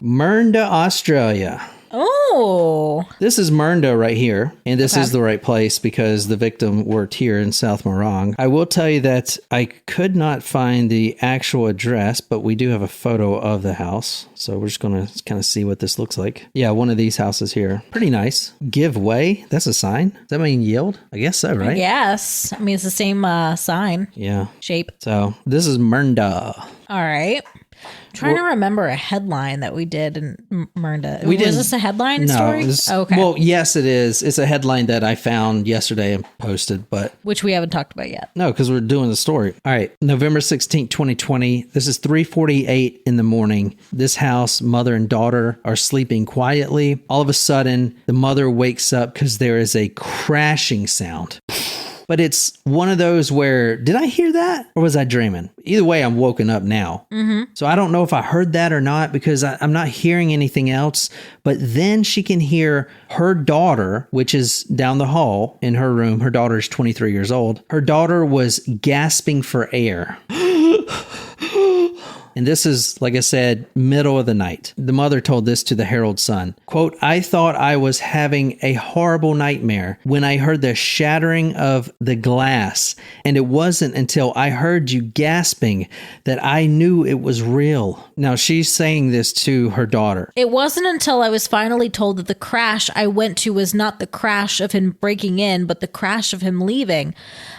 Mernda, Australia. Oh. This is Mernda right here, and this is the right place because the victim worked here in South Morang. I will tell you that I could not find the actual address, but we do have a photo of the house, so we're just going to kind of see what this looks like. Yeah, one of these houses here. Pretty nice. Give way. That's a sign. Does that mean yield? I guess so, right? Yes. I mean, it's the same sign. Yeah. Shape. So this is Mernda. All right. Trying to remember a headline that we did in Mernda. Was this a headline story? Okay. Well, yes, it is. It's a headline that I found yesterday and posted, but... Which we haven't talked about yet. No, because we're doing the story. All right. November 16th, 2020. This is 3:48 in the morning. This house, mother and daughter are sleeping quietly. All of a sudden, the mother wakes up because there is a crashing sound. But it's one of those where, did I hear that or was I dreaming? Either way, I'm woken up now. Mm-hmm. So I don't know if I heard that or not because I'm not hearing anything else. But then she can hear her daughter, which is down the hall in her room. Her daughter is 23 years old. Her daughter was gasping for air. And this is, like I said, middle of the night. The mother told this to the Herald Sun. Quote, I thought I was having a horrible nightmare when I heard the shattering of the glass. And it wasn't until I heard you gasping that I knew it was real. Now, she's saying this to her daughter. It wasn't until I was finally told that the crash I went to was not the crash of him breaking in, but the crash of him leaving.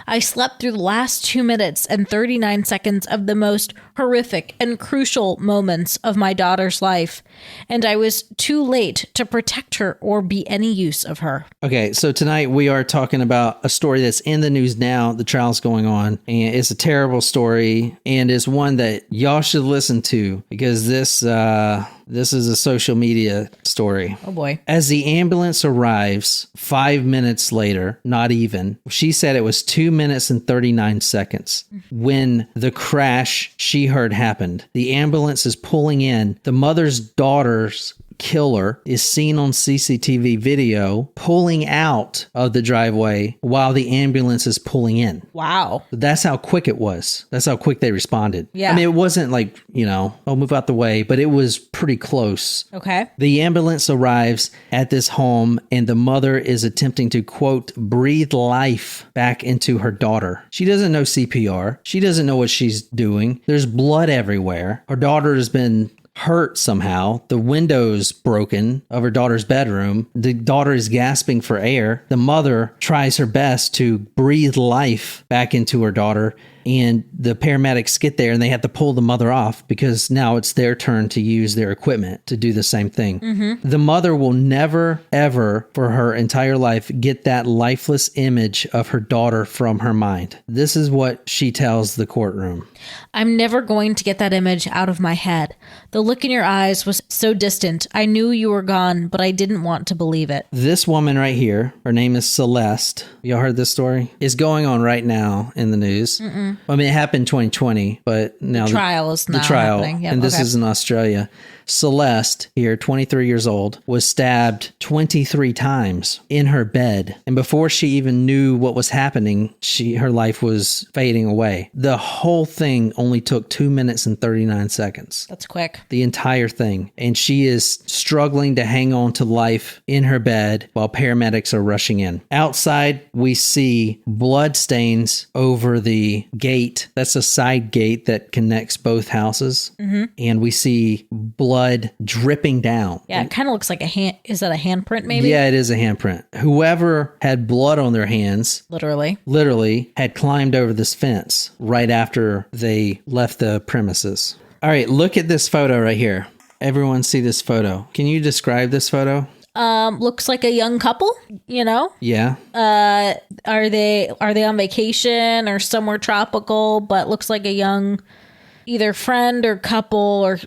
I slept through the last 2 minutes and 39 seconds of the most horrific and crucial moments of my daughter's life, and I was too late to protect her or be any use of her. Okay, so tonight we are talking about a story that's in the news now. The trial's going on, and it's a terrible story, and it's one that y'all should listen to because this is a social media story. Oh boy. As the ambulance arrives 5 minutes later, not even, she said it was 2 minutes and 39 seconds when the crash she heard happened. The ambulance is pulling in. The mother's daughter's killer is seen on CCTV video pulling out of the driveway while the ambulance is pulling in. Wow. That's how quick it was. That's how quick they responded. Yeah. I mean, it wasn't like, oh, move out the way, but it was pretty close. Okay. The ambulance arrives at this home and the mother is attempting to, quote, breathe life back into her daughter. She doesn't know CPR. She doesn't know what she's doing. There's blood everywhere. Her daughter has been hurt somehow. The window's broken of her daughter's bedroom. The daughter is gasping for air. The mother tries her best to breathe life back into her daughter. And the paramedics get there and they have to pull the mother off because now it's their turn to use their equipment to do the same thing. Mm-hmm. The mother will never, ever for her entire life get that lifeless image of her daughter from her mind. This is what she tells the courtroom. I'm never going to get that image out of my head. The look in your eyes was so distant. I knew you were gone, but I didn't want to believe it. This woman right here, her name is Celeste. Y'all heard this story? It's going on right now in the news. Mm-mm. I mean, it happened in 2020, but now the trial is not happening. Yep, and this is in Australia. Celeste, here, 23 years old, was stabbed 23 times in her bed. And before she even knew what was happening, her life was fading away. The whole thing only took 2 minutes and 39 seconds. That's quick. The entire thing. And she is struggling to hang on to life in her bed while paramedics are rushing in. Outside, we see blood stains over the gate. That's a side gate that connects both houses. Mm-hmm. And we see blood dripping down. Yeah, it kind of looks like a hand. Is that a handprint maybe? Yeah, it is a handprint. Whoever had blood on their hands literally had climbed over this fence right after they left the premises. All right, look at this photo right here. Everyone see this photo. Can you describe this photo? Looks like a young couple, Yeah. Are they on vacation or somewhere tropical, but looks like a young either friend or couple or,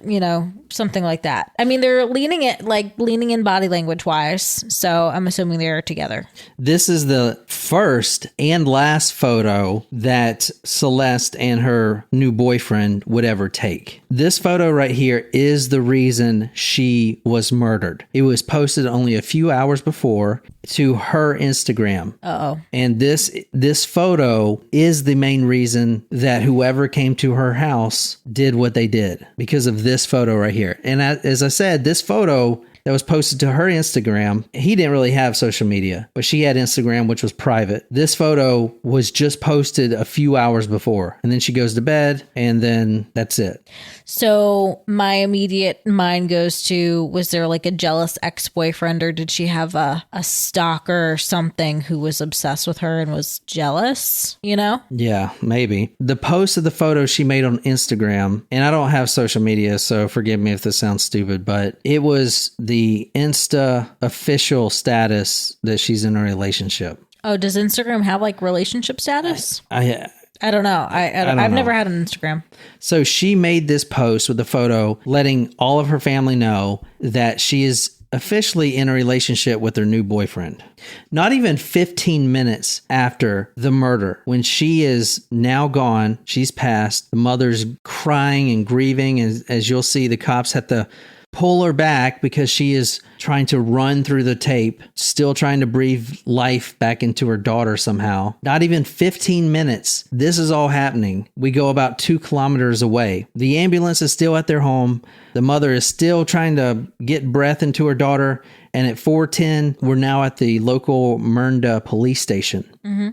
something like that. I mean, they're leaning in body language wise. So I'm assuming they're together. This is the first and last photo that Celeste and her new boyfriend would ever take. This photo right here is the reason she was murdered. It was posted only a few hours before to her Instagram. Uh-oh. And this photo is the main reason that whoever came to her house did what they did, because of this photo right here. And as I said, this photo that was posted to her Instagram, he didn't really have social media, but she had Instagram, which was private. This photo was just posted a few hours before, and then she goes to bed, and then that's it. So my immediate mind goes to, was there like a jealous ex-boyfriend, or did she have a stalker or something who was obsessed with her and was jealous, you know? Yeah, maybe. The post of the photo she made on Instagram, and I don't have social media, so forgive me if this sounds stupid, but it was the Insta official status that she's in a relationship. Oh, does Instagram have like relationship status? I don't know. I've never had an Instagram. So she made this post with a photo letting all of her family know that she is officially in a relationship with her new boyfriend. Not even 15 minutes after the murder, when she is now gone, she's passed, the mother's crying and grieving. As you'll see, the cops had to pull her back because she is trying to run through the tape, still trying to breathe life back into her daughter somehow. Not even 15 minutes. This is all happening. We go about 2 kilometers away. The ambulance is still at their home. The mother is still trying to get breath into her daughter. And at 4:10, we're now at the local Mernda police station.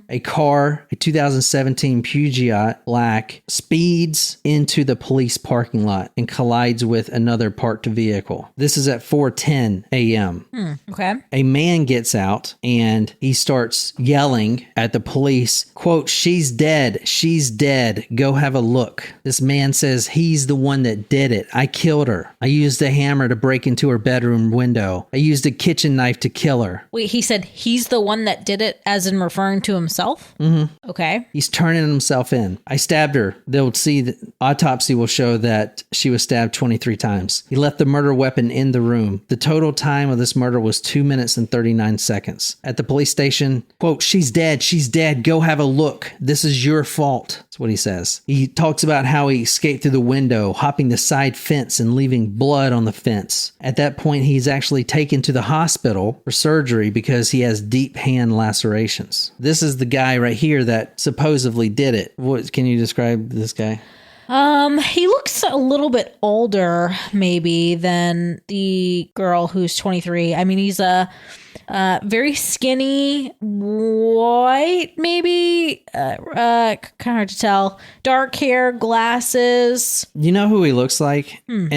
A car, a 2017 Peugeot Black, speeds into the police parking lot and collides with another parked vehicle. This is at 4:10 a.m. Okay. A man gets out and he starts yelling at the police, quote, "She's dead. She's dead. Go have a look." This man says he's the one that did it. "I killed her. I used a hammer to break into her bedroom window. I used a kitchen knife to kill her." Wait, he said he's the one that did it, as in referring to himself? Mm-hmm. Okay. He's turning himself in. "I stabbed her." They'll see the autopsy will show that she was stabbed 23 times. He left the murder weapon in the room. The total time of this murder was 2 minutes and 39 seconds. At the police station, quote, "She's dead. She's dead. Go have a look. This is your fault." That's what he says. He talks about how he escaped through the window, hopping the side fence and leaving blood on the fence. At that point, he's actually taken to the hospital for surgery because he has deep hand lacerations. This is the guy right here that supposedly did it. What can you describe this guy? He looks a little bit older, maybe, than the girl who's 23. I mean, he's a very skinny, white, maybe, kind of hard to tell. Dark hair, glasses. You know who he looks like? And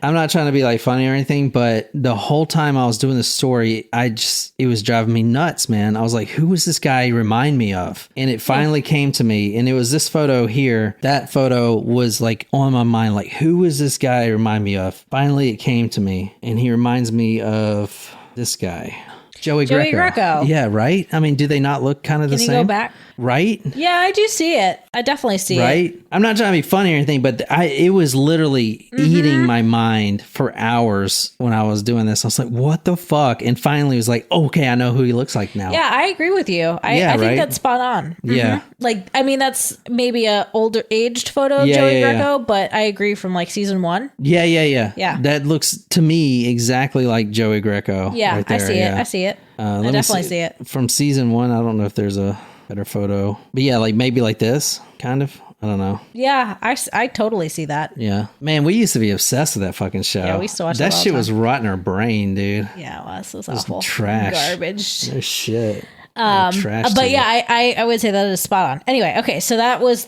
I'm not trying to be like funny or anything, but the whole time I was doing this story, it was driving me nuts, man. I was like, who was this guy remind me of? And it finally came to me, and it was this photo here. That photo was like on my mind, like, who is this guy remind me of? Finally, it came to me, and he reminds me of this guy. Joey Greco. Yeah, right? I mean, do they not look kind of the same? Can you go back? Right? Yeah, I do see it. I definitely see it. Right? I'm not trying to be funny or anything, but it was literally eating my mind for hours when I was doing this. I was like, what the fuck? And finally it was like, okay, I know who he looks like now. Yeah, I agree with you. I think that's spot on. Yeah. Like, I mean, that's maybe a older aged photo of Joey Greco, but I agree from like season 1. Yeah. That looks to me exactly like Joey Greco. Yeah, right there. I see it. I definitely see it. From season 1, I don't know if there's a better photo. But yeah, like maybe like this, kind of. I don't know. Yeah, I totally see that. Yeah. Man, we used to be obsessed with that fucking show. Yeah, we used to watch that all shit the was rotting our brain, dude. Yeah, well, this was awful. Trash. Garbage. No shit. Trash but yeah, I would say that is spot on. Anyway, okay, so that was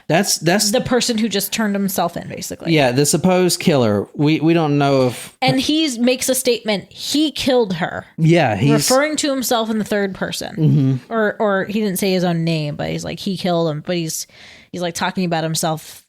that's the person who just turned himself in, basically. Yeah, the supposed killer. We don't know if, and he makes a statement. He killed her. Yeah, he's referring to himself in the third person, or he didn't say his own name, but he's like he killed him, but he's like talking about himself.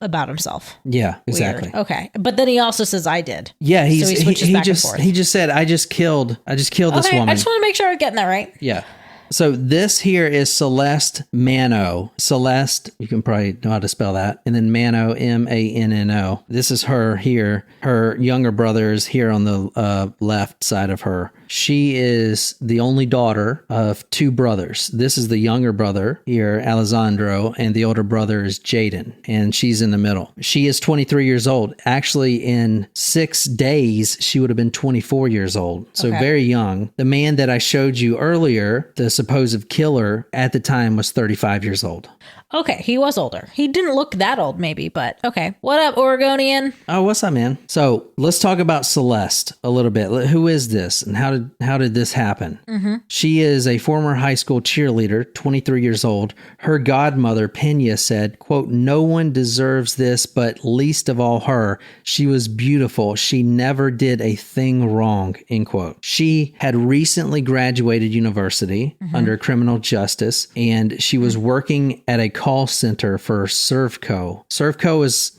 Yeah, exactly. Weird. Okay, but then he also says I did. Yeah, he switches back and forth. He just said I just killed this woman. I just want to make sure I'm getting that right. Yeah. So this here is Celeste Manno. Celeste, you can probably know how to spell that. And then Manno, Manno. This is her here. Her younger brother is here on the left side of her. She is the only daughter of 2 brothers. This is the younger brother here, Alessandro, and the older brother is Jaden, and she's in the middle. She is 23 years old. Actually, in 6 days, she would have been 24 years old. So very young. The man that I showed you earlier, the supposed killer at the time, was 35 years old. Okay, he was older. He didn't look that old, maybe, but okay. What up, Oregonian? Oh, what's up, man? So let's talk about Celeste a little bit. Who is this, and how did this happen? She is a former high school cheerleader, 23 years old. Her godmother, Pena, said, quote, "No one deserves this, but least of all her. She was beautiful. She never did a thing wrong," end quote. She had recently graduated university under criminal justice, and she was working at a call center for Servco. Servco is,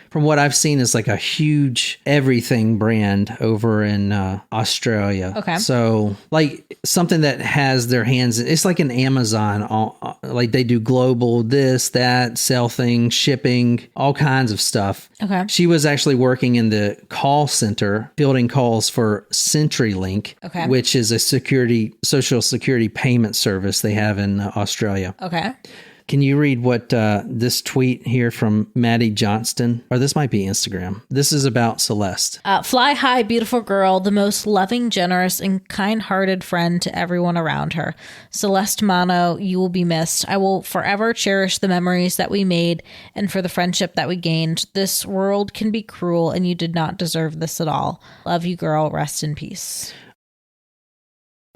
from what I've seen, is like a huge everything brand over in Australia. Okay. So like something that has their hands, it's like an Amazon, like they do global this, that, sell things, shipping, all kinds of stuff. Okay. She was actually working in the call center, fielding calls for CenturyLink, which is a social security payment service they have in Australia. Okay. Can you read what this tweet here from Maddie Johnston, or this might be Instagram. This is about Celeste. Fly high, beautiful girl, the most loving, generous, and kind-hearted friend to everyone around her. Celeste Manno, you will be missed. I will forever cherish the memories that we made and for the friendship that we gained. This world can be cruel, and you did not deserve this at all. Love you, girl. Rest in peace.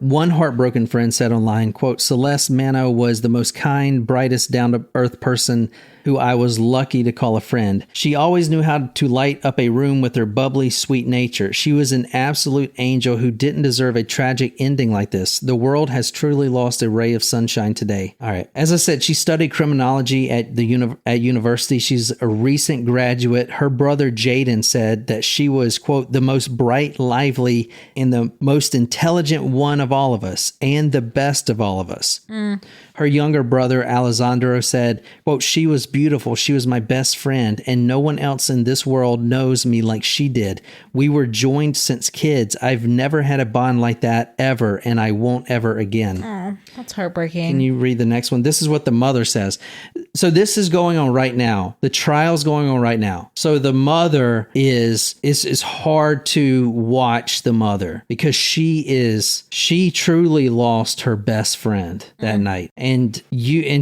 One heartbroken friend said online, quote, "Celeste Manno was the most kind, brightest, down-to-earth person who I was lucky to call a friend. She always knew how to light up a room with her bubbly, sweet nature. She was an absolute angel who didn't deserve a tragic ending like this. The world has truly lost a ray of sunshine today." All right. As I said, she studied criminology at university. She's a recent graduate. Her brother Jaden said that she was, quote, "the most bright, lively, and the most intelligent one of all of us, and the best of all of us." Her younger brother, Alessandro, said, quote, "She was beautiful. She was my best friend, and no one else in this world knows me like she did. We were joined since kids. I've never had a bond like that ever, and I won't ever again." Oh, that's heartbreaking. Can you read the next one? This is what the mother says. So this is going on right now. The trial's going on right now. So the mother is hard to watch the mother because she truly lost her best friend that night. And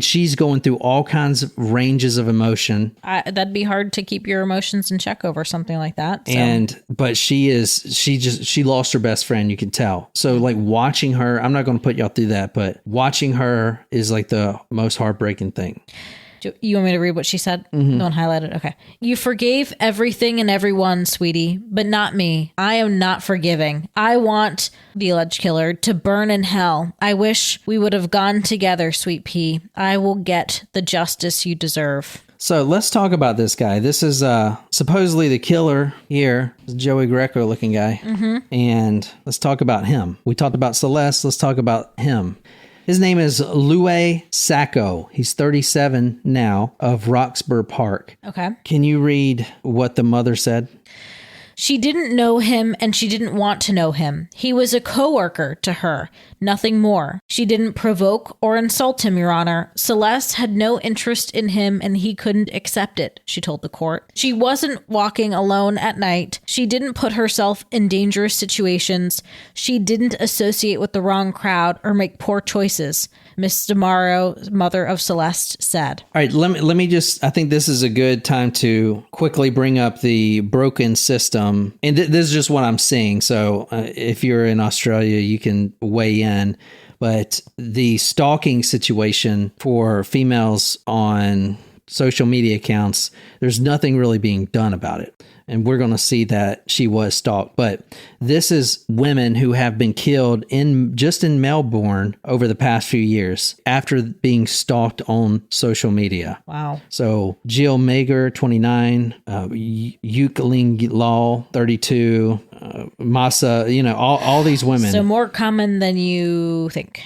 she's going through all kinds of ranges of emotion. That'd be hard to keep your emotions in check over something like that. So. But she lost her best friend, you can tell. So like watching her, I'm not going to put y'all through that, but watching her is like the most heartbreaking thing. You want me to read what she said? No one highlighted. Okay. "You forgave everything and everyone, sweetie, but not me. I am not forgiving. I want the alleged killer to burn in hell. I wish we would have gone together, sweet pea. I will get the justice you deserve." So let's talk about this guy. This is supposedly the killer here, Joey Greco looking guy. And let's talk about him. We talked about Celeste. Let's talk about him. His name is Louis Sacco. He's 37 now, of Roxburgh Park. Okay. Can you read what the mother said? "She didn't know him and she didn't want to know him. He was a coworker to her, nothing more. She didn't provoke or insult him, Your Honor. Celeste had no interest in him and he couldn't accept it," she told the court. "She wasn't walking alone at night. She didn't put herself in dangerous situations. She didn't associate with the wrong crowd or make poor choices," Miss DeMauro, mother of Celeste, said. All right, let me just, I think this is a good time to quickly bring up the broken system. And this is just what I'm seeing. So if you're in Australia, you can weigh in. But the stalking situation for females on social media accounts, there's nothing really being done about it. And we're going to see that she was stalked. But this is women who have been killed just in Melbourne over the past few years after being stalked on social media. Wow. So Jill Mager, 29, Yukeling Law, 32, Masa, all these women. So more common than you think.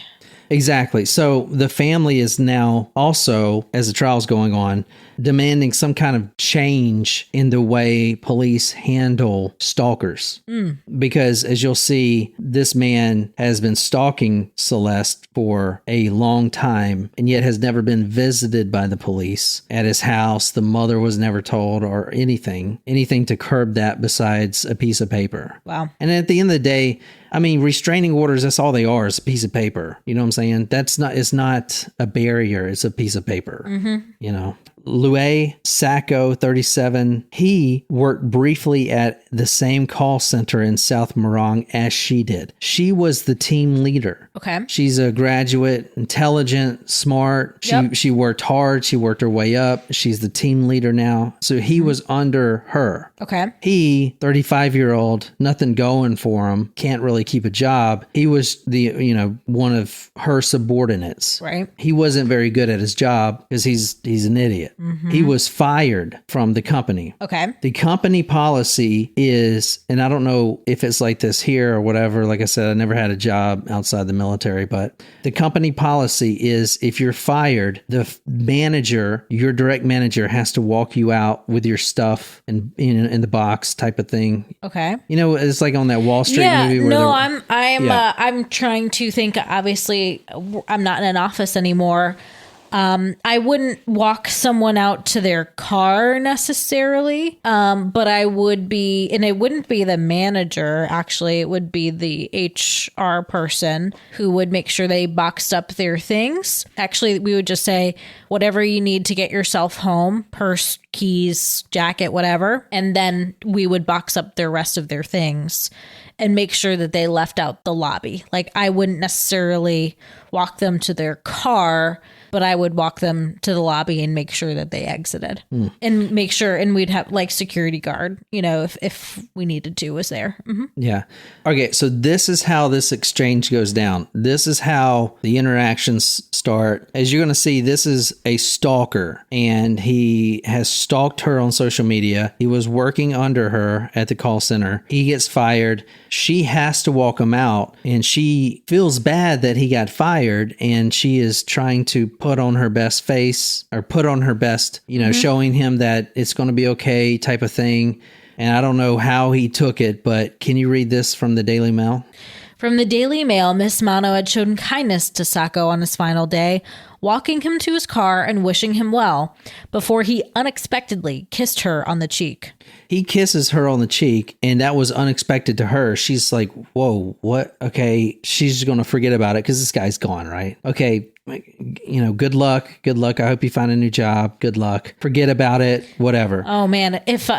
Exactly. So the family is now also, as the trial's going on, demanding some kind of change in the way police handle stalkers. Because as you'll see, this man has been stalking Celeste for a long time and yet has never been visited by the police at his house. The mother was never told or anything to curb that besides a piece of paper. Wow. And at the end of the day, I mean, restraining orders, that's all they are, is a piece of paper. You know what I'm saying? saying? It's not a barrier. It's a piece of paper, you know. Louis Sacco, 37, he worked briefly at the same call center in South Morong as she did. She was the team leader. Okay. She's a graduate, intelligent, smart. She worked hard. She worked her way up. She's the team leader now. So he was under her. Okay. He, 35-year-old, nothing going for him, can't really keep a job. He was one of her subordinates. Right. He wasn't very good at his job because he's an idiot. He was fired from the company. Okay. The company policy is, and I don't know if it's like this here or whatever. Like I said, I never had a job outside the military, but the company policy is if you're fired, the manager, your direct manager, has to walk you out with your stuff and in the box type of thing. Okay. You know, it's like on that Wall Street movie. Where I'm trying to think. Obviously, I'm not in an office anymore. I wouldn't walk someone out to their car necessarily, but I would be, and it wouldn't be the manager, actually, it would be the HR person who would make sure they boxed up their things. Actually, we would just say, whatever you need to get yourself home, purse, keys, jacket, whatever, and then we would box up the rest of their things and make sure that they left out the lobby. Like, I wouldn't necessarily walk them to their car, but I would walk them to the lobby and make sure that they exited and make sure, and we'd have like security guard, you know, if we needed to, was there. Yeah. Okay. So this is how this exchange goes down. This is how the interactions start. As you're going to see, this is a stalker, and he has stalked her on social media. He was working under her at the call center. He gets fired. She has to walk him out, and she feels bad that he got fired, and she is trying to put on her best face, or put on her best, showing him that it's going to be okay type of thing. And I don't know how he took it, but can you read this from the Daily Mail? From the Daily Mail, Miss Manno had shown kindness to Sacco on his final day, walking him to his car and wishing him well, before he unexpectedly kissed her on the cheek. He kisses her on the cheek, and that was unexpected to her. She's like, whoa, what? Okay, she's just going to forget about it because this guy's gone, right? Okay, good luck. Good luck. I hope you find a new job. Good luck. Forget about it. Whatever. Oh man, if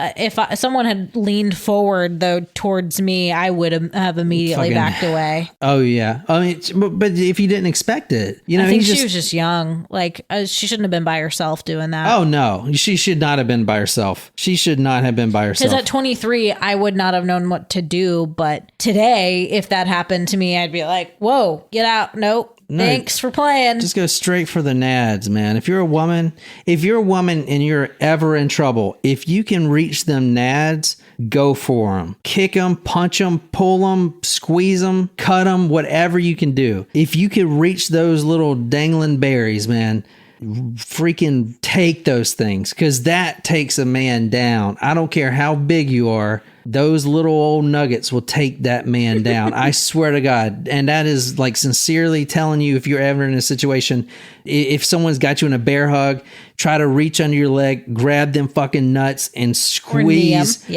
someone had leaned forward though towards me, I would have immediately backed away. Oh yeah. I mean, but if you didn't expect it, I think she was just young. Like she shouldn't have been by herself doing that. Oh no, she should not have been by herself. She should not have been by herself. Because at 23, I would not have known what to do. But today, if that happened to me, I'd be like, "Whoa, get out! Nope." No, thanks for playing. Just go straight for the nads, man. If you're a woman and you're ever in trouble, if you can reach them nads, go for them. Kick them, punch them, pull them, squeeze them, cut them, whatever you can do. If you can reach those little dangling berries, man, freaking take those things, because that takes a man down. I don't care how big you are. Those little old nuggets will take that man down. I swear to God. And that is like sincerely telling you, if you're ever in a situation, if someone's got you in a bear hug, try to reach under your leg, grab them fucking nuts and squeeze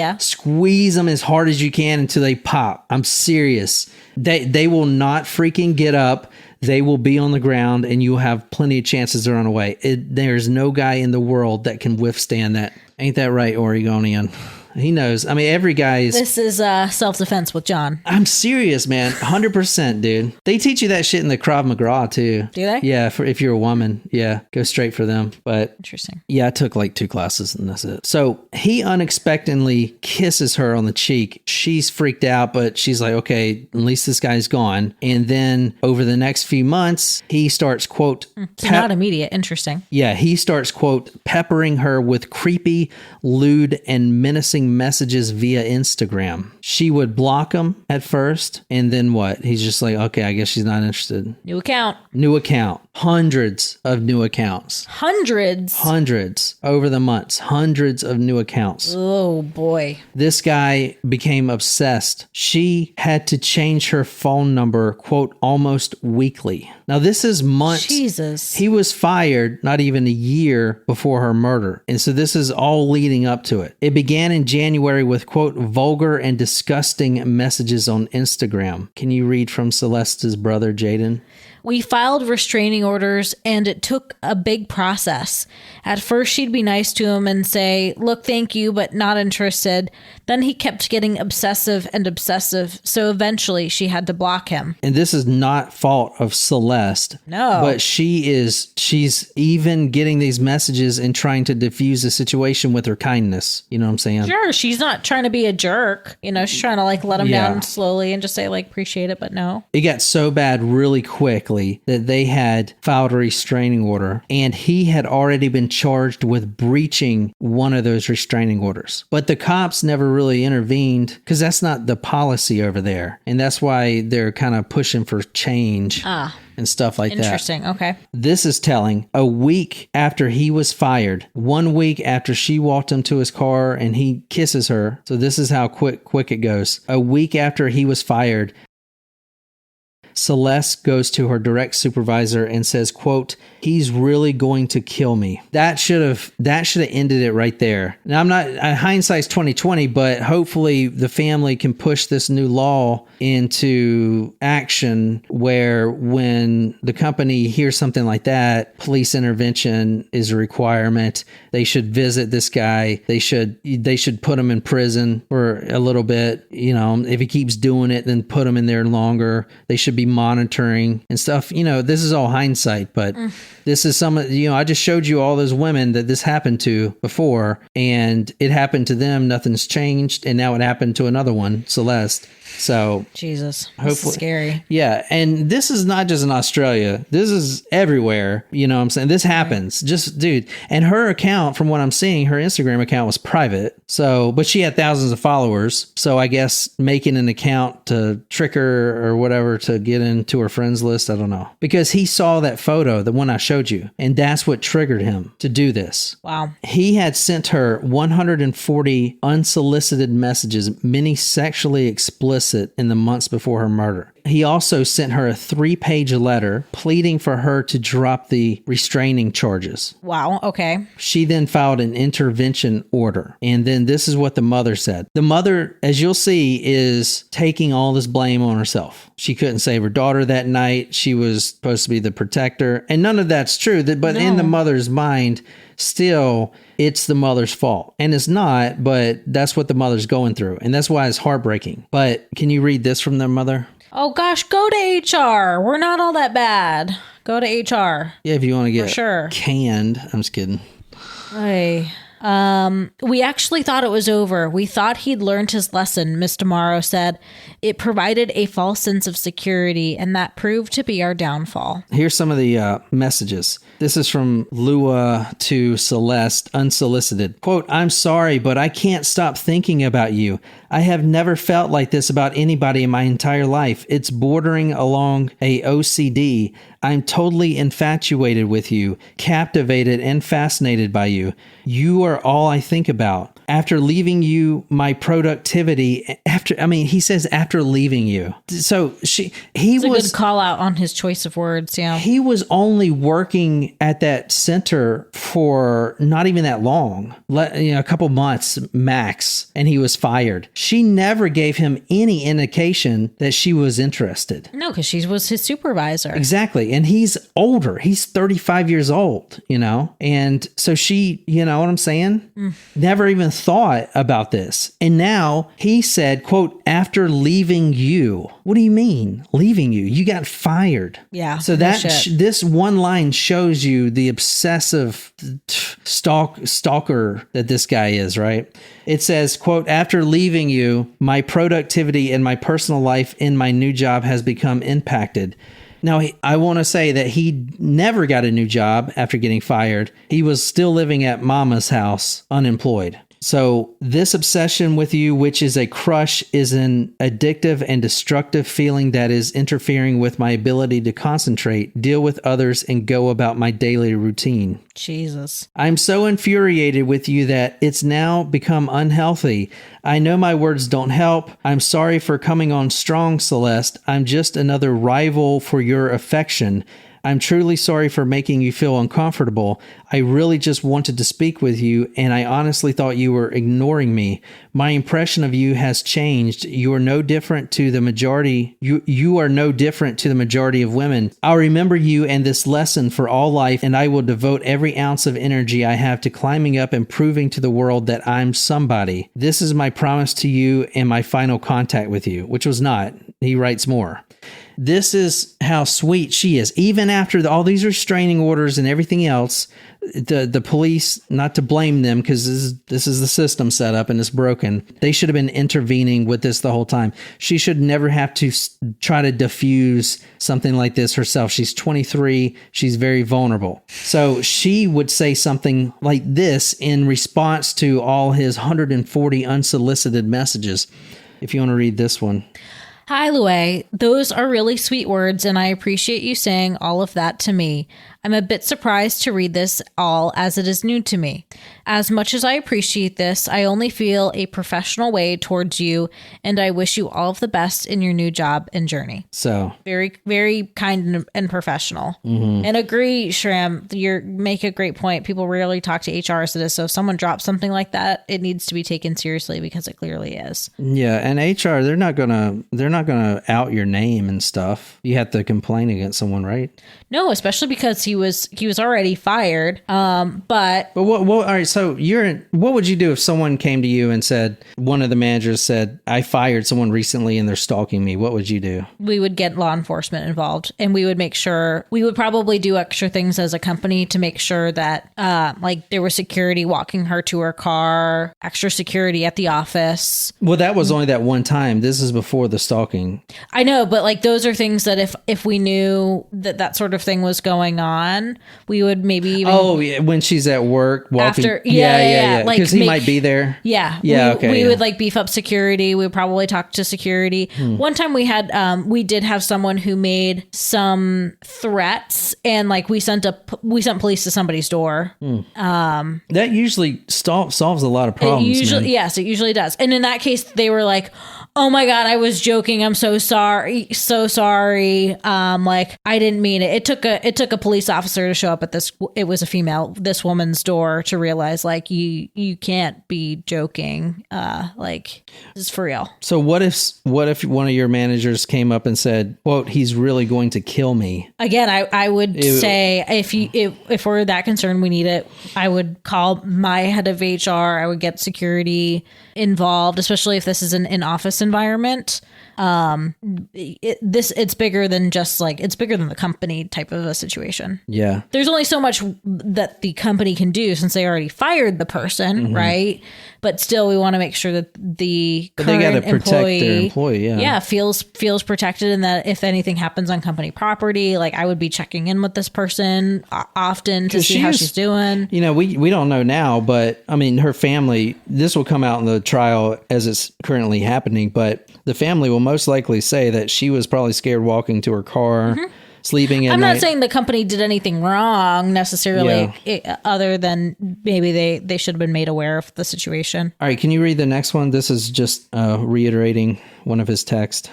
them as hard as you can until they pop. I'm serious. They will not freaking get up. They will be on the ground, and you'll have plenty of chances to run away. There's no guy in the world that can withstand that. Ain't that right, Oregonian? He knows. I mean, every guy is... This is self-defense with John. I'm serious, man. 100%, dude. They teach you that shit in the Krav Maga, too. Do they? Yeah, if you're a woman. Yeah, go straight for them. But interesting. Yeah, I took like 2 classes, and that's it. So he unexpectedly kisses her on the cheek. She's freaked out, but she's like, okay, at least this guy's gone. And then over the next few months, he starts, quote... So not immediate. Interesting. Yeah, he starts, quote, peppering her with creepy, lewd, and menacing messages via Instagram. She would block him at first, and then what? He's just like, okay, I guess she's not interested. New account. Hundreds of new accounts. Hundreds over the months. Hundreds of new accounts. Oh boy. This guy became obsessed. She had to change her phone number, quote, almost weekly. Now this is months. Jesus. He was fired not even a year before her murder. And so this is all leading up to it. It began in January with, quote, vulgar and disgusting messages on Instagram. Can you read from Celeste's brother, Jaden? We filed restraining orders and it took a big process. At first, she'd be nice to him and say, look, thank you, but not interested. Then he kept getting obsessive and obsessive. So eventually she had to block him. And this is not fault of Celeste. No. But she's even getting these messages and trying to diffuse the situation with her kindness. You know what I'm saying? Sure. She's not trying to be a jerk. You know, she's trying to like let him down slowly and just say like, appreciate it, but no. It got so bad really quickly that they had filed a restraining order and he had already been charged with breaching one of those restraining orders. But the cops never really intervened because that's not the policy over there. And that's why they're kind of pushing for change. And stuff like that. Interesting. Okay. This is telling. A week after he was fired, 1 week after she walked him to his car and he kisses her. So this is how quick it goes. A week after he was fired, Celeste goes to her direct supervisor and says, quote, he's really going to kill me. That should have ended it right there. Now, I'm not, hindsight's 2020, but hopefully the family can push this new law into action where when the company hears something like that, police intervention is a requirement. They should visit this guy. They should put him in prison for a little bit. You know, if he keeps doing it, then put him in there longer. They should be monitoring and stuff. You know, this is all hindsight, but this is I just showed you all those women that this happened to before, and it happened to them. Nothing's changed. And now it happened to another one, Celeste. So Jesus, this is scary. Yeah. And this is not just in Australia. This is everywhere. You know what I'm saying? This happens. Just, dude. And her account, from what I'm seeing, her Instagram account was private. So, but she had thousands of followers. So I guess making an account to trick her or whatever to get into her friends list, I don't know. Because he saw that photo, the one I showed you, and that's what triggered him to do this. Wow. He had sent her 140 unsolicited messages, many sexually explicit, in the months before her murder. He also sent her a 3-page letter pleading for her to drop the restraining charges. Wow. Okay. She then filed an intervention order. And then this is what the mother said. The mother, as you'll see, is taking all this blame on herself. She couldn't save her daughter that night. She was supposed to be the protector. And none of that's true. But in the mother's mind, still, it's the mother's fault. And it's not, but that's what the mother's going through. And that's why it's heartbreaking. But can you read this from their mother? Oh gosh, go to HR. We're not all that bad. Go to HR. Yeah, if you want to get sure. canned. I'm just kidding. Hey. We actually thought it was over. We thought he'd learned his lesson, Miss Tomorrow said. It provided a false sense of security, and that proved to be our downfall. Here's some of the messages. This is from Lua to Celeste, unsolicited. Quote, I'm sorry, but I can't stop thinking about you. I have never felt like this about anybody in my entire life. It's bordering along a OCD. I'm totally infatuated with you, captivated and fascinated by you. You are all I think about. After leaving you, my productivity, he says after leaving you. So he was a good call out on his choice of words. Yeah. He was only working at that center for not even that long, a couple months max, and he was fired. She never gave him any indication that she was interested. No, because she was his supervisor. Exactly. And he's older. He's 35 years old, and so she, you know what I'm saying? Never even thought about this. And now he said, quote, after leaving you. What do you mean leaving you? You got fired. Yeah. So this one line shows you the obsessive stalker that this guy is, right? It says, quote, after leaving you, my productivity and my personal life in my new job has become impacted. Now, I want to say that he never got a new job after getting fired. He was still living at Mama's house, unemployed. So this obsession with you, which is a crush, is an addictive and destructive feeling that is interfering with my ability to concentrate, deal with others, and go about my daily routine. Jesus. I'm so infuriated with you that it's now become unhealthy. I know my words don't help. I'm sorry for coming on strong, Celeste. I'm just another rival for your affection. I'm truly sorry for making you feel uncomfortable. I really just wanted to speak with you, and I honestly thought you were ignoring me. My impression of you has changed. You are no different to the majority. You are no different to the majority of women. I'll remember you and this lesson for all life, and I will devote every ounce of energy I have to climbing up and proving to the world that I'm somebody. This is my promise to you and my final contact with you, which was not. He writes more. This is how sweet she is. Even after all these restraining orders and everything else, the police, not to blame them because this is the system set up and it's broken. They should have been intervening with this the whole time. She should never have to try to diffuse something like this herself. She's 23. She's very vulnerable. So she would say something like this in response to all his 140 unsolicited messages. If you want to read this one. Hi, Lue. Those are really sweet words, and I appreciate you saying all of that to me. I'm a bit surprised to read this all as it is new to me. As much as I appreciate this, I only feel a professional way towards you, and I wish you all of the best in your new job and journey. So very, very kind and professional. Mm-hmm. And agree, Shram, you make a great point. People rarely talk to HR as it is. So if someone drops something like that, it needs to be taken seriously because it clearly is. Yeah, and HR, they're not gonna out your name and stuff. You have to complain against someone, right? No, especially because he was already fired. But what? All right. So what would you do if someone came to you and said, one of the managers said, I fired someone recently and they're stalking me? What would you do? We would get law enforcement involved, and we would make sure we would probably do extra things as a company to make sure that like there was security walking her to her car, extra security at the office. Well, that was only that one time. This is before the stalking. I know, but like those are things that if we knew that sort of thing was going on, we would maybe even... Oh, yeah, when she's at work walking. After, yeah. Because he might be there. Yeah. We would like beef up security. We would probably talk to security. One time we did have someone who made some threats, and like we sent police to somebody's door. That usually solves a lot of problems. Yes, it usually does. And in that case, they were like, oh my God, I was joking. I'm so sorry. So sorry. Like I didn't mean it. It took a police officer to show up at it was a female, this woman's door to realize like you can't be joking. Like this is for real. So what if one of your managers came up and said, quote, he's really going to kill me? Again, I would say if we're that concerned, we need it. I would call my head of HR. I would get security involved, especially if this is an in-office environment. It's bigger than just like, it's bigger than the company type of a situation. Yeah. There's only so much that the company can do since they already fired the person, right? But still, we want to make sure that the current employee, feels protected, and that if anything happens on company property, like I would be checking in with this person often to see how she's doing. You know, we don't know now, but I mean, her family, this will come out in the trial as it's currently happening, but the family will most likely say that she was probably scared walking to her car, sleeping at night. I'm not saying the company did anything wrong necessarily, other than maybe they should have been made aware of the situation. All right, can you read the next one? This is just reiterating one of his texts.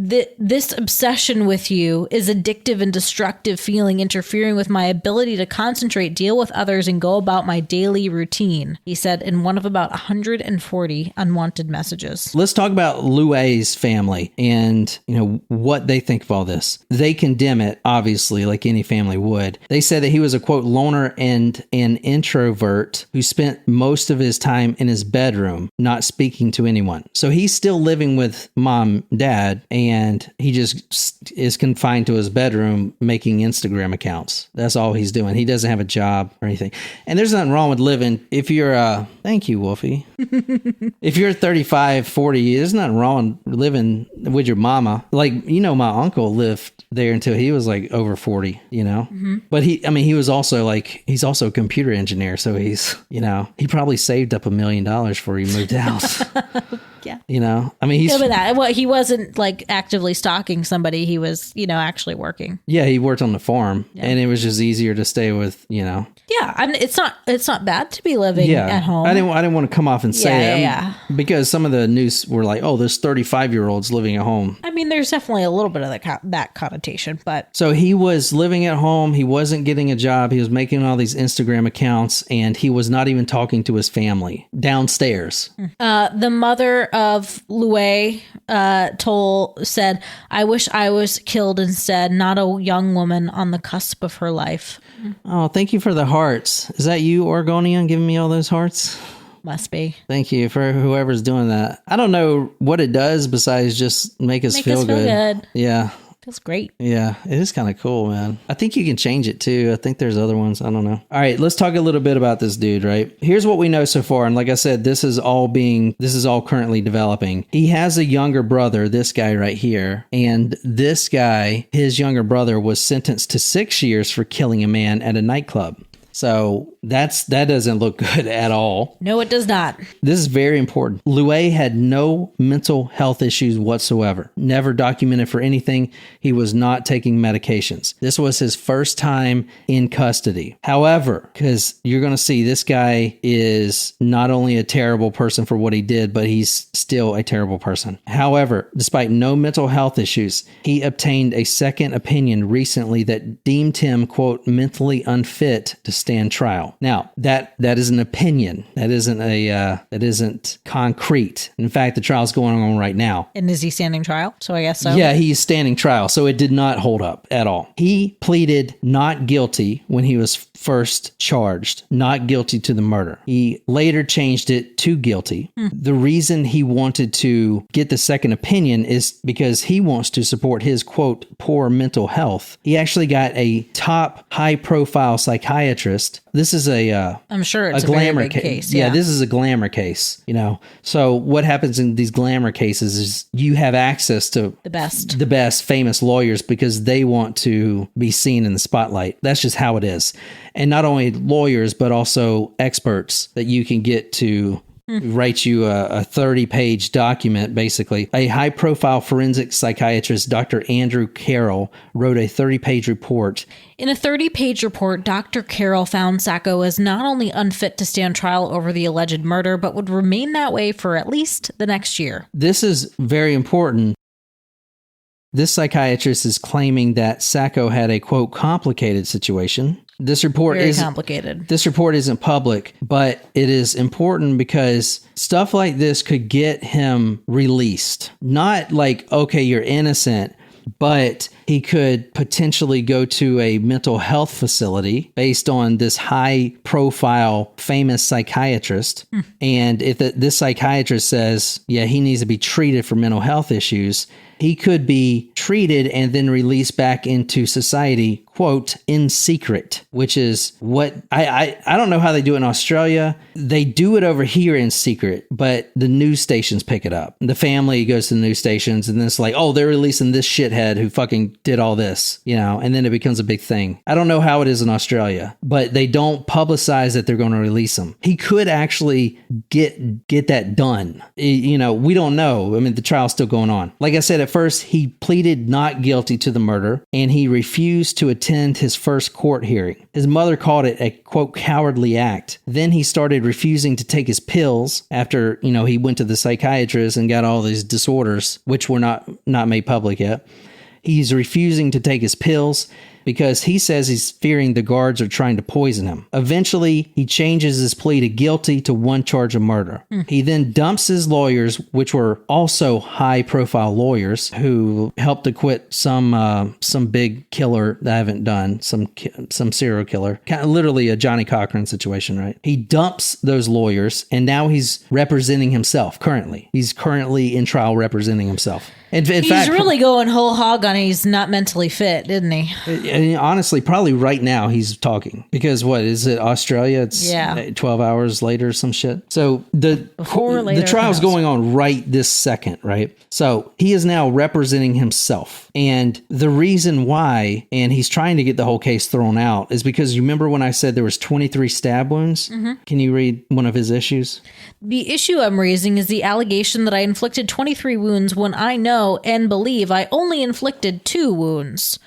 This obsession with you is addictive and destructive feeling, interfering with my ability to concentrate, deal with others, and go about my daily routine, he said in one of about 140 unwanted messages. Let's talk about Lue's family and, what they think of all this. They condemn it, obviously, like any family would. They said that he was a, quote, loner and an introvert who spent most of his time in his bedroom, not speaking to anyone. So he's still living with mom, dad, and he just is confined to his bedroom making Instagram accounts. That's all he's doing. He doesn't have a job or anything. And there's nothing wrong with living. If you're, thank you, Wolfie. If you're 35, 40, there's nothing wrong with living with your mama. Like, my uncle lived there until he was like over 40, But he was also like, he's also a computer engineer. So he's, he probably saved up $1 million before he moved out. Yeah. You know, I mean, Yeah, but that, well, he wasn't like actively stalking somebody. He was, actually working. yeah, he worked on the farm, and it was just easier to stay with, Yeah, it's not bad to be living at home. I didn't want to come off and say Yeah. because some of the news were like, oh, there's 35-year-olds living at home. I mean, there's definitely a little bit of that connotation, but So he was living at home. He wasn't getting a job. He was making all these Instagram accounts, and he was not even talking to his family downstairs. the mother of Louis said, "I wish I was killed instead, not a young woman on the cusp of her life." Oh, thank you for the hearts. Is that you, Oregonian, giving me all those hearts? Must be. Thank you for whoever's doing that. I don't know what it does besides just make us feel good. Yeah. Feels great. Yeah, it is kind of cool, man. I think you can change it too. I think there's other ones. I don't know. All right, let's talk a little bit about this dude, right? Here's what we know so far. And like I said, this is all currently developing. He has a younger brother, this guy right here. And this guy, his younger brother, was sentenced to 6 years for killing a man at a nightclub. So that doesn't look good at all. No, it does not. This is very important. Louis had no mental health issues whatsoever. Never documented for anything. He was not taking medications. This was his first time in custody. However, because you're going to see this guy is not only a terrible person for what he did, but he's still a terrible person. However, despite no mental health issues, he obtained a second opinion recently that deemed him, quote, mentally unfit to stand trial. Now, that is an opinion. That isn't concrete. In fact, the trial's going on right now. And is he standing trial? So I guess so. Yeah, he's standing trial. So it did not hold up at all. He pleaded not guilty when he was first charged, not guilty to the murder. He later changed it to guilty. The reason he wanted to get the second opinion is because he wants to support his, quote, poor mental health. He actually got a top high-profile psychiatrist. This is I'm sure it's a glamour very big case. Yeah, this is a glamour case, So what happens in these glamour cases is you have access to the best famous lawyers because they want to be seen in the spotlight. That's just how it is. And not only lawyers, but also experts that you can get to write you a 30-page document, basically. A high-profile forensic psychiatrist, Dr. Andrew Carroll, wrote a 30-page report. In a 30-page report, Dr. Carroll found Sacco as not only unfit to stand trial over the alleged murder, but would remain that way for at least the next year. This is very important. This psychiatrist is claiming that Sacco had a, quote, complicated situation. This report is complicated. This report isn't public, but it is important because stuff like this could get him released. Not like, okay, you're innocent, but he could potentially go to a mental health facility based on this high-profile, famous psychiatrist. And if this psychiatrist says, yeah, he needs to be treated for mental health issues, he could be treated and then released back into society, quote, in secret, which is what I don't know how they do it in Australia. They do it over here in secret, but the news stations pick it up. The family goes to the news stations and then it's like, oh, they're releasing this shithead who fucking did all this, and then it becomes a big thing. I don't know how it is in Australia, but they don't publicize that they're going to release him. He could actually get that done. We don't know. I mean, the trial's still going on. Like I said, at first, he pleaded not guilty to the murder, and he refused to attend his first court hearing. His mother called it a, quote, cowardly act. Then he started refusing to take his pills after, he went to the psychiatrist and got all these disorders, which were not made public yet. He's refusing to take his pills because he says he's fearing the guards are trying to poison him. Eventually, he changes his plea to guilty to one charge of murder. He then dumps his lawyers, which were also high-profile lawyers who helped acquit some big killer that I haven't done, some serial killer. Kind of literally a Johnny Cochran situation, right? He dumps those lawyers, and now he's representing himself currently. He's currently in trial representing himself. In he's fact, really going whole hog on he's not mentally fit, isn't he? And honestly, probably right now he's talking because what is it? Australia? It's 12 hours later or some shit. So the trial's going on right this second, right? So he is now representing himself. And the reason why, and he's trying to get the whole case thrown out, is because you remember when I said there was 23 stab wounds? Mm-hmm. Can you read one of his issues? The issue I'm raising is the allegation that I inflicted 23 wounds when I know and believe I only inflicted 2 wounds.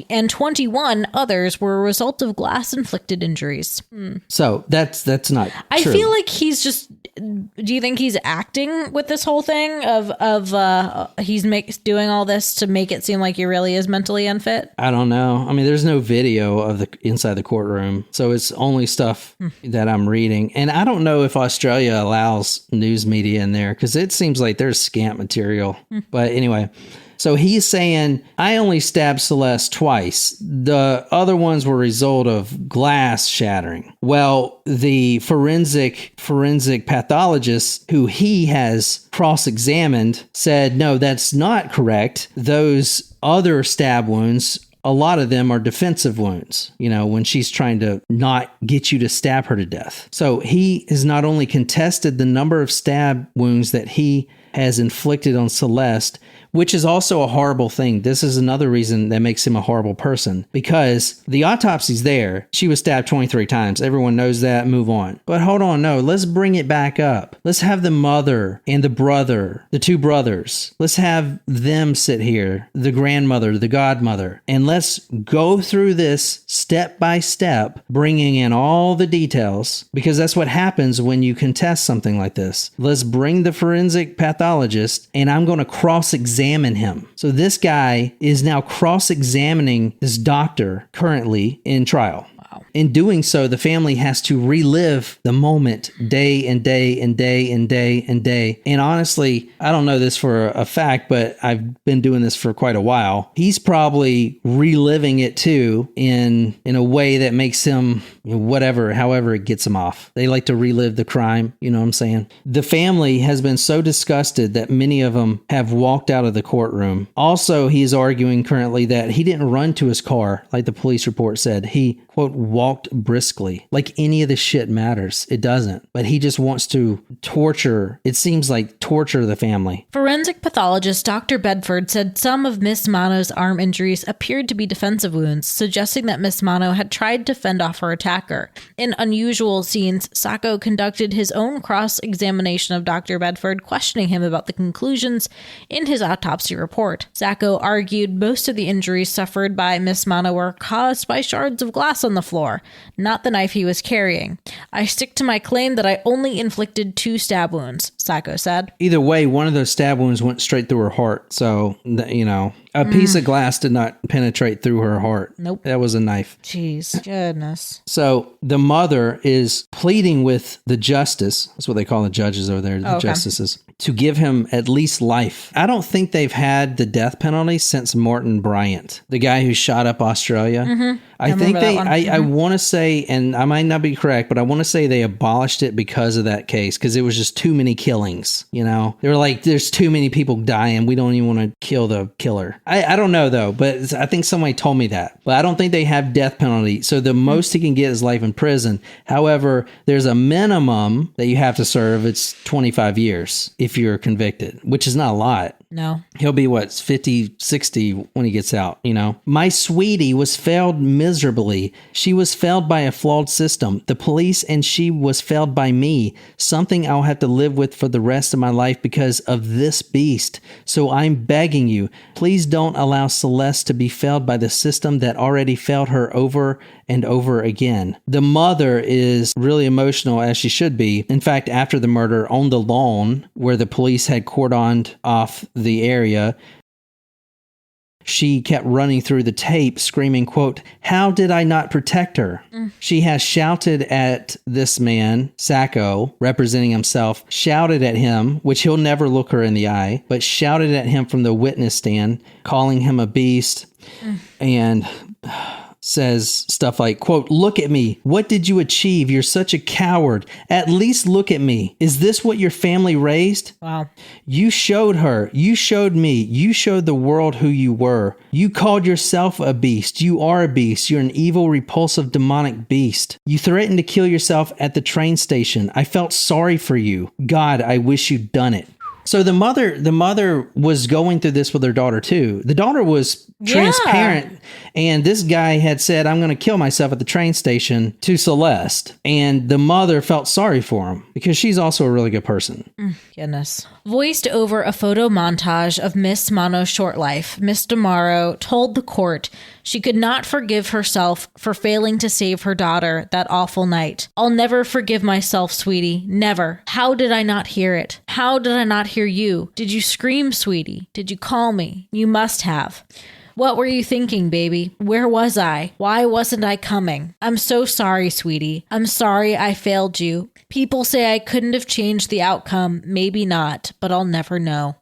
And 21 others were a result of glass-inflicted injuries. So that's not true. I feel like he's just... Do you think he's acting with this whole thing of he's doing all this to make it seem like he really is mentally unfit? I don't know. I mean, there's no video of the inside the courtroom, so it's only stuff that I'm reading. And I don't know if Australia allows news media in there because it seems like there's scant material. But anyway... So he's saying, I only stabbed Celeste twice. The other ones were a result of glass shattering. Well, the forensic pathologist who he has cross-examined said, no, that's not correct. Those other stab wounds, a lot of them are defensive wounds, when she's trying to not get you to stab her to death. So he has not only contested the number of stab wounds that he has inflicted on Celeste, which is also a horrible thing. This is another reason that makes him a horrible person, because the autopsy's there. She was stabbed 23 times. Everyone knows that. Move on. But hold on. No, let's bring it back up. Let's have the mother and the brother, the 2 brothers. Let's have them sit here, the grandmother, the godmother, and let's go through this step by step, bringing in all the details, because that's what happens when you contest something like this. Let's bring the forensic pathologist, and I'm going to cross-examine him. So this guy is now cross-examining this doctor currently in trial. In doing so, the family has to relive the moment day and day and day and day and day. And honestly, I don't know this for a fact, but I've been doing this for quite a while. He's probably reliving it too in a way that makes him however it gets him off. They like to relive the crime. You know what I'm saying? The family has been so disgusted that many of them have walked out of the courtroom. Also, he is arguing currently that he didn't run to his car, like the police report said. He, quote, walked briskly. Like any of this shit matters. It doesn't. But he just wants to torture. It seems like torture the family. Forensic pathologist Dr. Bedford said some of Miss Manno's arm injuries appeared to be defensive wounds, suggesting that Miss Manno had tried to fend off her attacker. In unusual scenes, Sacco conducted his own cross-examination of Dr. Bedford, questioning him about the conclusions in his autopsy report. Sacco argued most of the injuries suffered by Miss Manno were caused by shards of glass on the floor, not the knife he was carrying. I stick to my claim that I only inflicted 2 stab wounds, Sacco said. Either way, one of those stab wounds went straight through her heart. So, a piece of glass did not penetrate through her heart. Nope. That was a knife. Jeez, goodness. So the mother is pleading with the justice, that's what they call the judges over there, the justices, to give him at least life. I don't think they've had the death penalty since Morton Bryant, the guy who shot up Australia. Mm-hmm. I want to say, and I might not be correct, but I want to say they abolished it because of that case, because it was just too many killings, They were like, there's too many people dying. We don't even want to kill the killer. I don't know, though, but I think somebody told me that. But I don't think they have death penalty. So the most he can get is life in prison. However, there's a minimum that you have to serve. It's 25 years if you're convicted, which is not a lot. No. He'll be, 50, 60 when he gets out, My sweetie was failed miserably. She was failed by a flawed system. The police and she was failed by me. Something I'll have to live with for the rest of my life because of this beast. So I'm begging you, please don't allow Celeste to be failed by the system that already failed her over and over again. The mother is really emotional, as she should be. In fact, after the murder, on the lawn where the police had cordoned off the area, she kept running through the tape screaming, quote, "How did I not protect her?" She has shouted at this man, Sacco, representing himself, shouted at him, which he'll never look her in the eye, but shouted at him from the witness stand, calling him a beast. And says stuff like, quote, "Look at me. What did you achieve? You're such a coward. At least look at me. Is this what your family raised? Wow. You showed her. You showed me. You showed the world who you were. You called yourself a beast. You are a beast. You're an evil, repulsive, demonic beast. You threatened to kill yourself at the train station. I felt sorry for you. God, I wish you'd done it." So the mother was going through this with her daughter too. The daughter was transparent, and this guy had said, "I'm going to kill myself at the train station" to Celeste, and the mother felt sorry for him because she's also a really good person. Goodness. Voiced over a photo montage of Miss Manno's short life, Miss DeMauro told the court she could not forgive herself for failing to save her daughter that awful night. "I'll never forgive myself, sweetie. Never. How did I not hear it? How did I not hear you? Did you scream, sweetie? Did you call me? You must have. What were you thinking, baby? Where was I? Why wasn't I coming? I'm so sorry, sweetie. I'm sorry I failed you. People say I couldn't have changed the outcome. Maybe not, but I'll never know."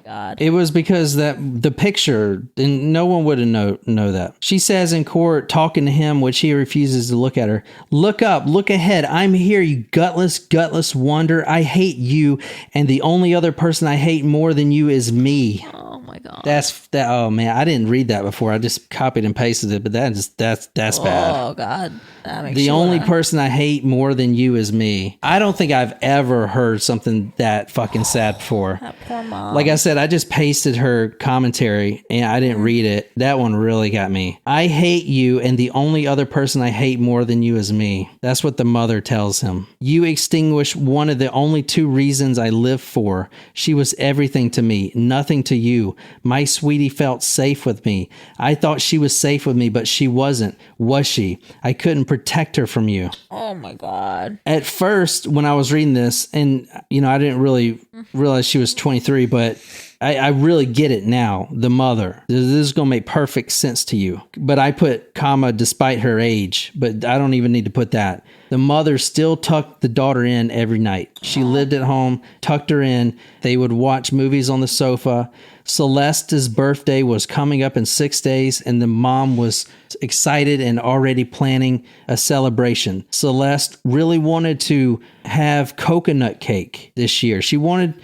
God. It was because that the picture, and no one would know that. She says in court, talking to him, which he refuses to look at her. "Look up, look ahead. I'm here, you gutless wonder. I hate you, and the only other person I hate more than you is me." Oh my God. That's that. Oh man, I didn't read that before. I just copied and pasted it, but that's bad. Oh God. That makes The only person I hate more than you is me. I don't think I've ever heard something that fucking sad before. That poor mom. Like I said, I just pasted her commentary and I didn't read it. That one really got me. "I hate you, and the only other person I hate more than you is me." That's what the mother tells him. "You extinguished one of the only two reasons I live for. She was everything to me, nothing to you. My sweetie felt safe with me. I thought she was safe with me, but she wasn't, was she? I couldn't protect her from you." Oh my God. At first, when I was reading this, and I didn't really realize she was 23, but I really get it now. The mother. This is going to make perfect sense to you. But I put comma despite her age, but I don't even need to put that. The mother still tucked the daughter in every night. She lived at home, tucked her in. They would watch movies on the sofa. Celeste's birthday was coming up in 6 days, and the mom was excited and already planning a celebration. Celeste really wanted to have coconut cake this year. She wanted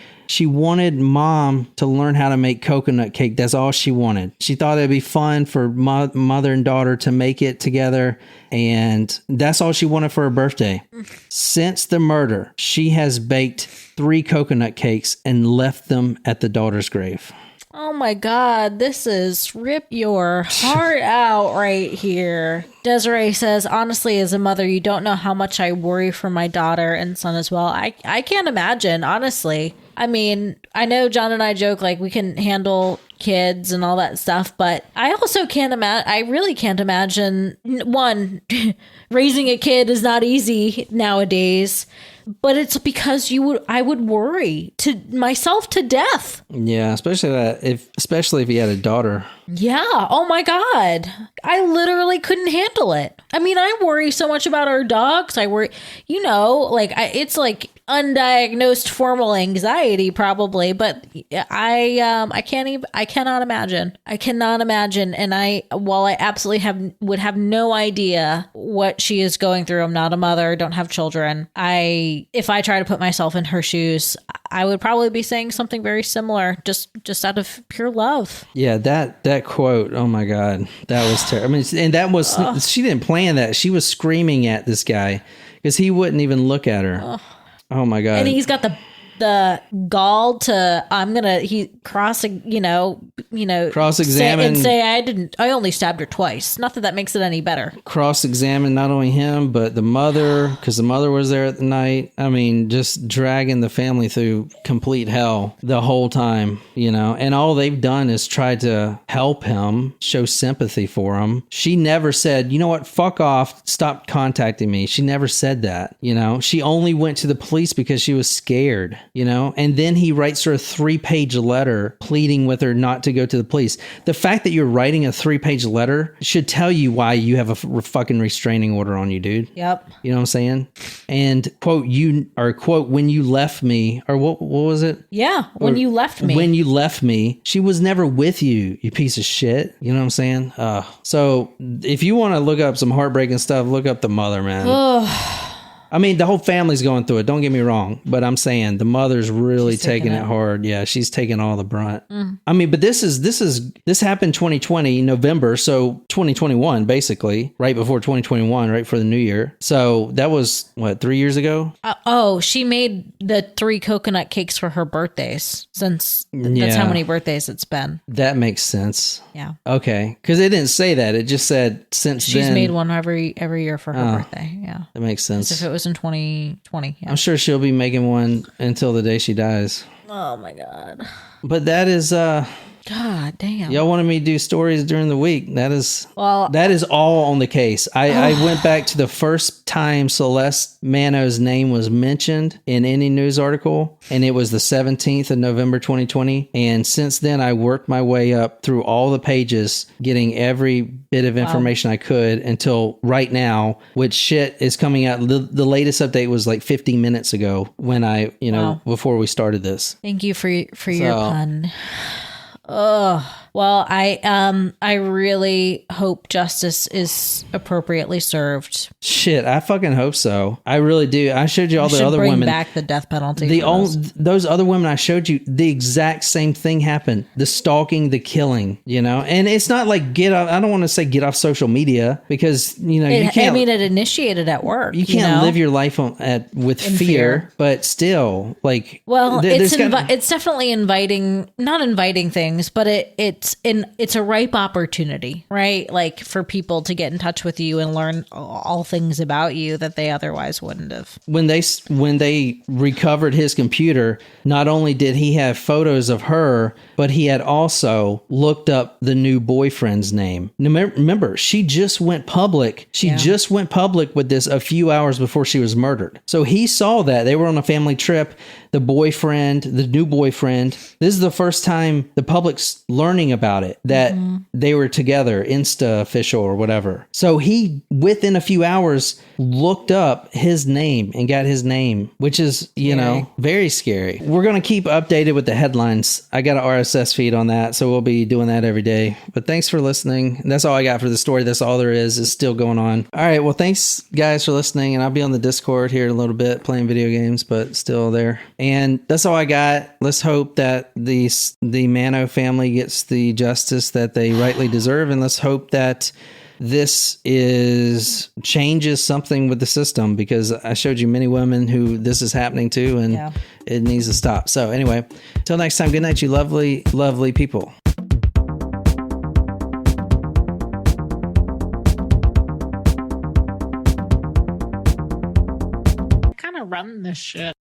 mom to learn how to make coconut cake. That's all she wanted. She thought it'd be fun for mother and daughter to make it together. And that's all she wanted for her birthday. Since the murder, she has baked 3 coconut cakes and left them at the daughter's grave. Oh my God, this is rip your heart out right here. Desiree says, "Honestly, as a mother, you don't know how much I worry for my daughter and son as well. I can't imagine, honestly. I mean, I know John and I joke like we can handle kids and all that stuff, but I also can't imagine, I really can't imagine, one, raising a kid is not easy nowadays. But it's because I would worry to myself to death. Yeah, especially if you had a daughter. Yeah. Oh my God. I literally couldn't handle it. I mean, I worry so much about our dogs. I worry, it's like undiagnosed formal anxiety probably, but I cannot imagine. I cannot imagine. And while I absolutely would have no idea what she is going through, I'm not a mother, don't have children. If I try to put myself in her shoes, I would probably be saying something very similar, just out of pure love. Yeah, that quote, oh my God, that was terrible. I mean, and that was, she didn't plan that. She was screaming at this guy because he wouldn't even look at her. Oh my God. And he's got the gall to cross-examine and say I only stabbed her twice. Not that makes it any better. Cross-examine not only him but the mother, because the mother was there at the night. I mean, just dragging the family through complete hell the whole time, and all they've done is try to help him, show sympathy for him. She never said, "You know what, fuck off, stop contacting me." She never said that. She only went to the police because she was scared. you know? And then he writes her a 3-page letter pleading with her not to go to the police. The fact that you're writing a 3-page letter should tell you why you have a fucking restraining order on you, dude. Yep. You know what I'm saying? And quote, when you left me, or what was it? Yeah. When you left me. When you left me, she was never with you, you piece of shit. You know what I'm saying? So if you want to look up some heartbreaking stuff, look up the mother, man. I mean, the whole family's going through it. Don't get me wrong. But I'm saying the mother's really taking it hard. Yeah, she's taking all the brunt. I mean, but this happened 2020, November. So 2021, basically, right before 2021, right for the new year. So that was, what, 3 years ago? She made the 3 coconut cakes for her birthdays since that's how many birthdays it's been. That makes sense. Yeah. Okay. Because it didn't say that. It just said since She's then. made one every year for her birthday. Yeah. That makes sense. As if it was in 2020. Yeah. I'm sure she'll be making one until the day she dies. Oh my God. But that is God damn. y'all wanted me to do stories during the week. That is all on the case. I went back to the first time Celeste Manno's name was mentioned in any news article, and it was the 17th of November 2020. And since then, I worked my way up through all the pages, getting every bit of information I could until right now, which shit is coming out. The latest update was like 50 minutes ago when before we started this. Thank you for your pun. Oh, well, I really hope justice is appropriately served. Shit, I fucking hope so. I really do. I showed you all the other women. Bring back the death penalty. Those other women I showed you, the exact same thing happened. The stalking, the killing, you know? And it's not like I don't want to say get off social media because, you can't. I mean, it initiated at work. You can't live your life with fear, but still, like. Well, it's definitely not inviting things, but it's a ripe opportunity, right? Like for people to get in touch with you and learn all things about you that they otherwise wouldn't have. When they recovered his computer, not only did he have photos of her, but he had also looked up the new boyfriend's name. Remember, she just went public. Just went public with this a few hours before she was murdered. So he saw that. They were on a family trip. The new boyfriend. This is the first time the public's learning about it, that they were together, Insta official or whatever. So he, within a few hours, looked up his name and got his name, which is, very scary. We're going to keep updated with the headlines. I got an RSS feed on that, so we'll be doing that every day. But thanks for listening. That's all I got for the story. That's all there is. It's still going on. All right. Well, thanks guys for listening. And I'll be on the Discord here in a little bit playing video games, but still there. And that's all I got. Let's hope that the Manno family gets the justice that they rightly deserve. And let's hope that this changes something with the system, because I showed you many women who this is happening to, and it needs to stop. So anyway, till next time, good night, you lovely, lovely people. Kind of run this shit.